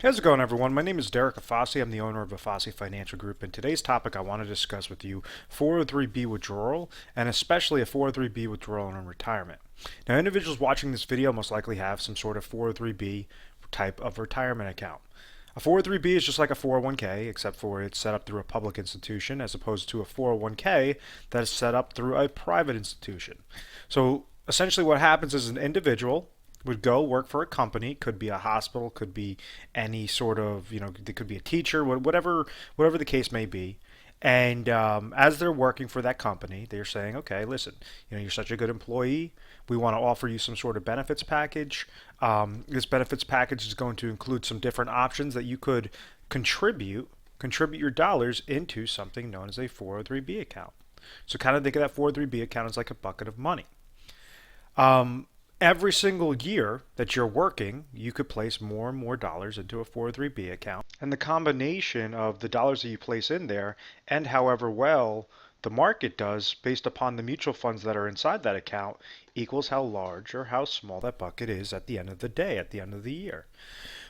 How's it going, everyone? My name is Derek Afasi. I'm the owner of Afasi Financial Group. And today's topic I want to discuss with you 403B withdrawal, and especially a 403B withdrawal in retirement. Now, individuals watching this video most likely have some sort of 403B type of retirement account. A 403B is just like a 401k, except for it's set up through a public institution as opposed to a 401k that is set up through a private institution. So essentially what happens is an individual would go work for a company, could be a hospital, could be any sort of, it could be a teacher, whatever the case may be. And as they're working for that company, they're saying, okay, listen, you're such a good employee. We want to offer you some sort of benefits package. This benefits package is going to include some different options that you could contribute your dollars into something known as a 403B account. So kind of think of that 403B account as like a bucket of money. Every single year that you're working, you could place more and more dollars into a 403B account. And the combination of the dollars that you place in there and however well the market does based upon the mutual funds that are inside that account equals how large or how small that bucket is at the end of the day, at the end of the year.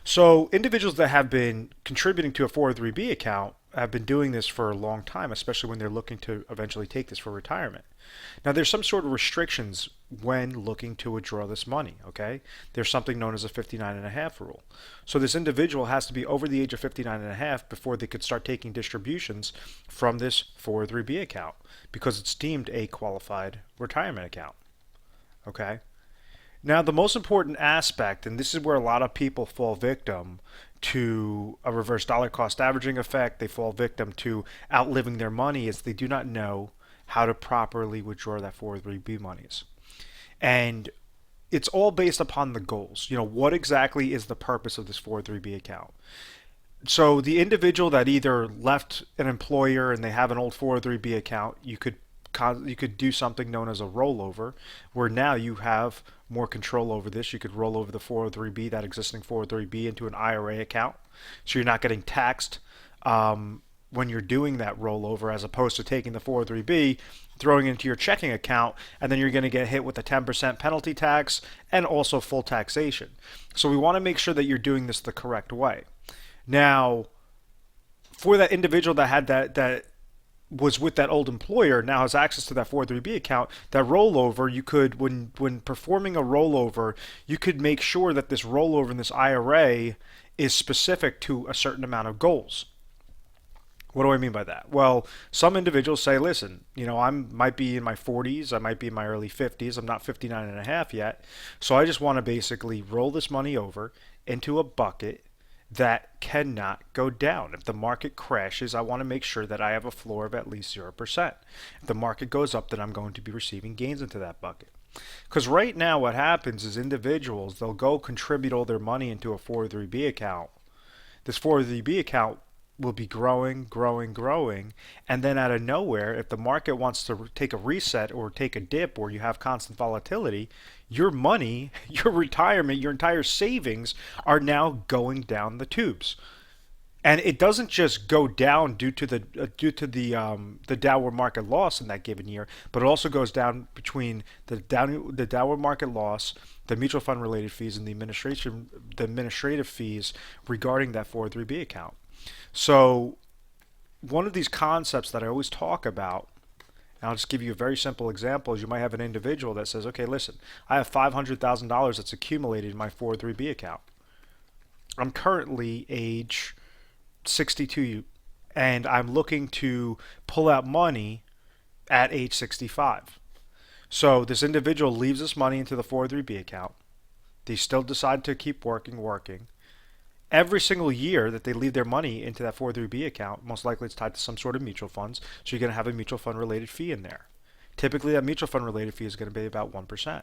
So individuals that have been contributing to a 403B account have been doing this for a long time, especially when they're looking to eventually take this for retirement. Now, there's some sort of restrictions when looking to withdraw this money, okay? There's something known as a 59.5 rule. So this individual has to be over the age of 59.5 before they could start taking distributions from this 403B account because it's deemed a qualified retirement account, okay? Now, the most important aspect, and this is where a lot of people fall victim to a reverse dollar cost averaging effect, they fall victim to outliving their money, is they do not know how to properly withdraw that 403B monies. And it's all based upon the goals. What exactly is the purpose of this 403B account? So the individual that either left an employer and they have an old 403B account, you could do something known as a rollover, where now you have more control over this. You could roll over the 403B, that existing 403B, into an IRA account, so you're not getting taxed when you're doing that rollover, as opposed to taking the 403B, throwing it into your checking account, and then you're going to get hit with a 10% penalty tax and also full taxation. So we want to make sure that you're doing this the correct way. Now, for that individual that had that was with that old employer, now has access to that 403B account, that rollover, you could, when performing a rollover, you could make sure that this rollover in this IRA is specific to a certain amount of goals. What do I mean by that? Well, some individuals say, listen, I might be in my 40s, I might be in my early 50s, I'm not 59 and a half yet, so I just want to basically roll this money over into a bucket that cannot go down. If the market crashes, I want to make sure that I have a floor of at least 0%. If the market goes up, then I'm going to be receiving gains into that bucket. Because right now what happens is individuals, they'll go contribute all their money into a 403B account. This 403B account will be growing, and then out of nowhere, if the market wants to take a reset or take a dip, or you have constant volatility, your money, your retirement, your entire savings are now going down the tubes. And it doesn't just go down due to the downward market loss in that given year, but it also goes down between the downward market loss, the mutual fund related fees, and the administrative fees regarding that 403B account. So one of these concepts that I always talk about, and I'll just give you a very simple example, is you might have an individual that says, okay, listen, I have $500,000 that's accumulated in my 403B account. I'm currently age 62 and I'm looking to pull out money at age 65. So this individual leaves this money into the 403B account. They still decide to keep working. Every single year that they leave their money into that 403B account, most likely it's tied to some sort of mutual funds, so you're going to have a mutual fund related fee in there. Typically that mutual fund related fee is going to be about 1%.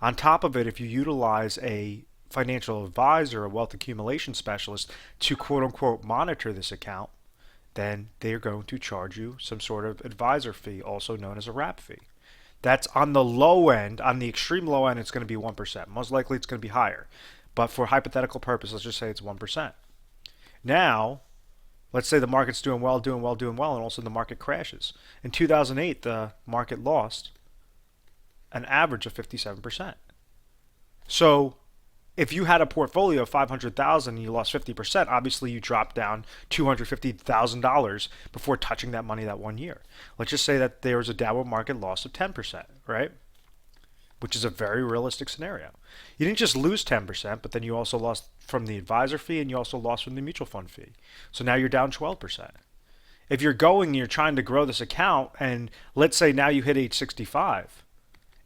On top of it, if you utilize a financial advisor, a wealth accumulation specialist, to quote unquote monitor this account, then they're going to charge you some sort of advisor fee, also known as a wrap fee. That's on the low end. On the extreme low end, it's going to be 1%. Most likely it's going to be higher. But for hypothetical purpose, let's just say it's 1%. Now, let's say the market's doing well, and all of a sudden the market crashes. In 2008, the market lost an average of 57%. So If you had a portfolio of 500,000 and you lost 50%, obviously you dropped down $250,000 before touching that money that 1 year. Let's just say that there was a downward market loss of 10%, right? Which is a very realistic scenario. You didn't just lose 10%, but then you also lost from the advisor fee and you also lost from the mutual fund fee. So now you're down 12%. If you're going and you're trying to grow this account, and let's say now you hit age 65,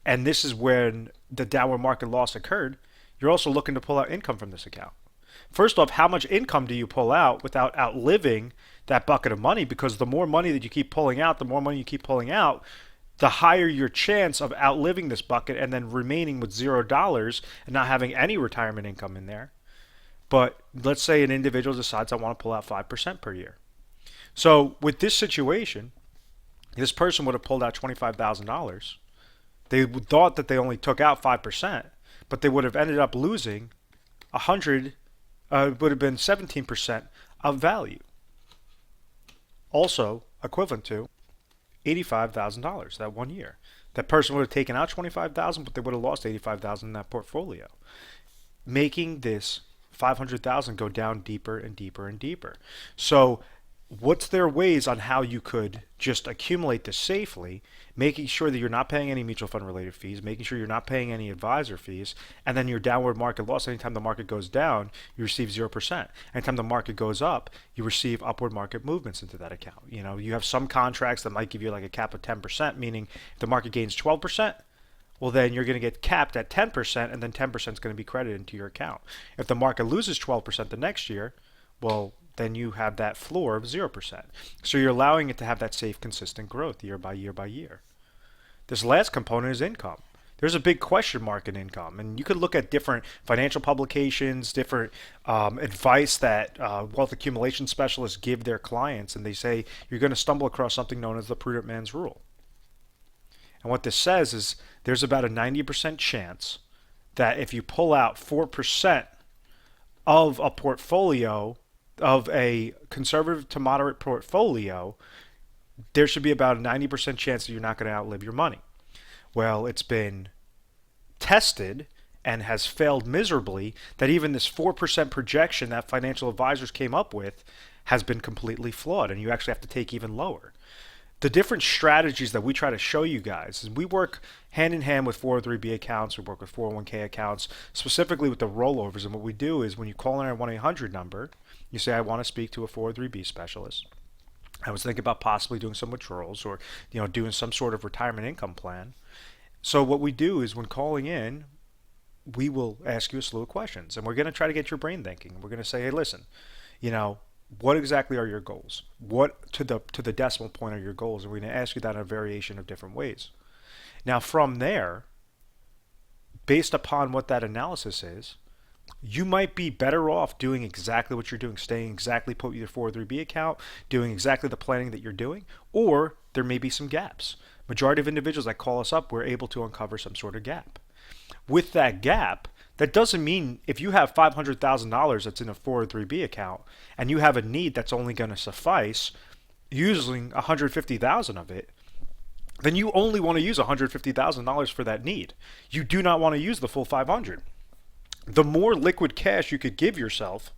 and this is when the downward market loss occurred, you're also looking to pull out income from this account. First off, how much income do you pull out without outliving that bucket of money? Because the more money that you keep pulling out, the higher your chance of outliving this bucket and then remaining with $0 and not having any retirement income in there. But let's say an individual decides I want to pull out 5% per year. So with this situation, this person would have pulled out $25,000. They thought that they only took out 5%, but they would have ended up losing 100, would have been 17% of value. Also equivalent to $85,000 that 1 year. That person would have taken out $25,000, but they would have lost $85,000 in that portfolio, making this $500,000 go down deeper and deeper and deeper. So what's their ways on how you could just accumulate this safely, making sure that you're not paying any mutual fund related fees, making sure you're not paying any advisor fees, and then your downward market loss, anytime the market goes down, you receive 0%. Anytime the market goes up, you receive upward market movements into that account. You know, you have some contracts that might give you like a cap of 10%, meaning if the market gains 12%, well, then you're going to get capped at 10%, and then 10% is going to be credited into your account. If the market loses 12% the next year, well, then you have that floor of 0%. So you're allowing it to have that safe, consistent growth year by year by year. This last component is income. There's a big question mark in income, and you could look at different financial publications, different advice that wealth accumulation specialists give their clients, and they say you're going to stumble across something known as the prudent man's rule. And what this says is there's about a 90% chance that if you pull out 4% of a portfolio, of a conservative to moderate portfolio, there should be about a 90% chance that you're not going to outlive your money. Well, it's been tested and has failed miserably that even this 4% projection that financial advisors came up with has been completely flawed, and you actually have to take even lower. The different strategies that we try to show you guys is we work hand in hand with 403b accounts, we work with 401k accounts, specifically with the rollovers. And what we do is when you call in our 1-800 number, you say, I want to speak to a 403b specialist. I was thinking about possibly doing some withdrawals or doing some sort of retirement income plan. So what we do is when calling in, we will ask you a slew of questions, and we're going to try to get your brain thinking. We're going to say, hey, listen, what exactly are your goals? What to the decimal point are your goals? And we're going to ask you that in a variation of different ways. Now from there, based upon what that analysis is, you might be better off doing exactly what you're doing, staying exactly put with your 403b account, doing exactly the planning that you're doing, or there may be some gaps. Majority of individuals that call us up, we're able to uncover some sort of gap. With that gap, that doesn't mean if you have $500,000 that's in a 403b account and you have a need that's only going to suffice using $150,000 of it, then you only want to use $150,000 for that need. You do not want to use the full 500. The more liquid cash you could give yourself,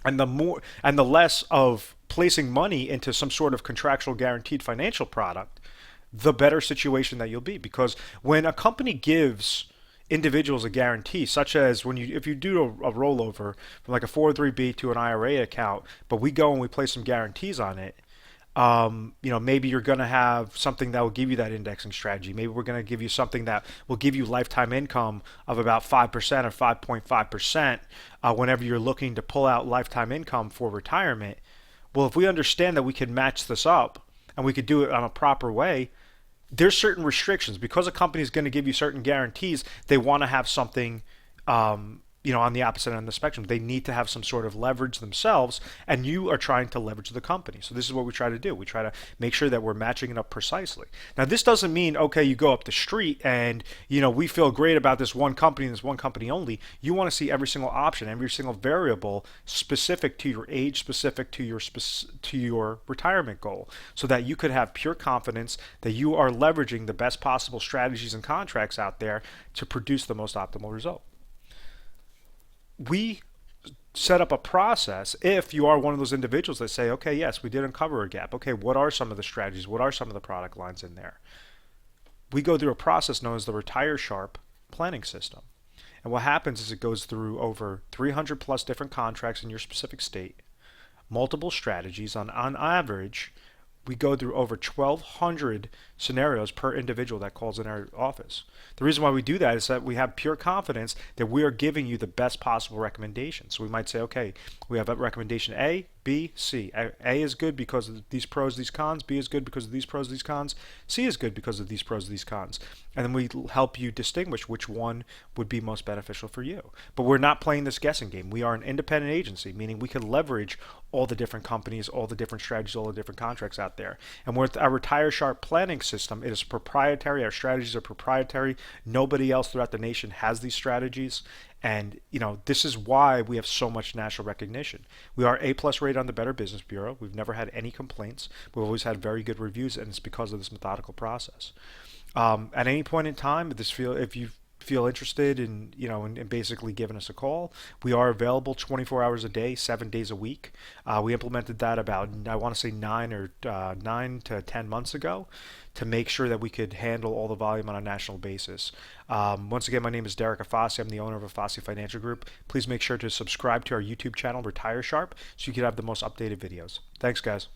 and the less of placing money into some sort of contractual guaranteed financial product, the better situation that you'll be. Because when a company gives individuals a guarantee, such as if you do a rollover from like a 403b to an IRA account, but we go and we place some guarantees on it, maybe you're going to have something that will give you that indexing strategy. Maybe we're going to give you something that will give you lifetime income of about 5% or 5.5% whenever you're looking to pull out lifetime income for retirement. Well, if we understand that we can match this up and we could do it on a proper way, there's certain restrictions. Because a company is going to give you certain guarantees, they want to have something on the opposite end of the spectrum. They need to have some sort of leverage themselves, and you are trying to leverage the company. So this is what we try to do. We try to make sure that we're matching it up precisely. Now, this doesn't mean, okay, you go up the street and, we feel great about this one company and this one company only. You want to see every single option, every single variable specific to your age, specific to your retirement goal, so that you could have pure confidence that you are leveraging the best possible strategies and contracts out there to produce the most optimal result. we set up a process if you are one of those individuals that say, okay, yes, we did uncover a gap. Okay, what are some of the strategies? What are some of the product lines in there? We go through a process known as the Retire Sharp planning system. And what happens is it goes through over 300 plus different contracts in your specific state, multiple strategies. On average, we go through over 1,200 scenarios per individual that calls in our office. The reason why we do that is that we have pure confidence that we are giving you the best possible recommendation. So we might say, okay, we have a recommendation A, B, C. A is good because of these pros, these cons. B is good because of these pros, these cons. C is good because of these pros, these cons. And then we help you distinguish which one would be most beneficial for you. But we're not playing this guessing game. We are an independent agency, meaning we can leverage all the different companies, all the different strategies, all the different contracts out there. And with our Retire Sharp planning system, it is proprietary. Our strategies are proprietary. Nobody else throughout the nation has these strategies. And this is why we have so much national recognition. We are A+ rated on the Better Business Bureau. We've never had any complaints. We've always had very good reviews, and it's because of this methodical process. At any point in time, if you feel interested in basically giving us a call, we are available 24 hours a day, 7 days a week. We implemented that about, I want to say 9 to 10 months ago, to make sure that we could handle all the volume on a national basis. Once again, my name is Derek Afasi. I'm the owner of Afasi Financial Group. Please make sure to subscribe to our YouTube channel, Retire Sharp, so you can have the most updated videos. Thanks, guys.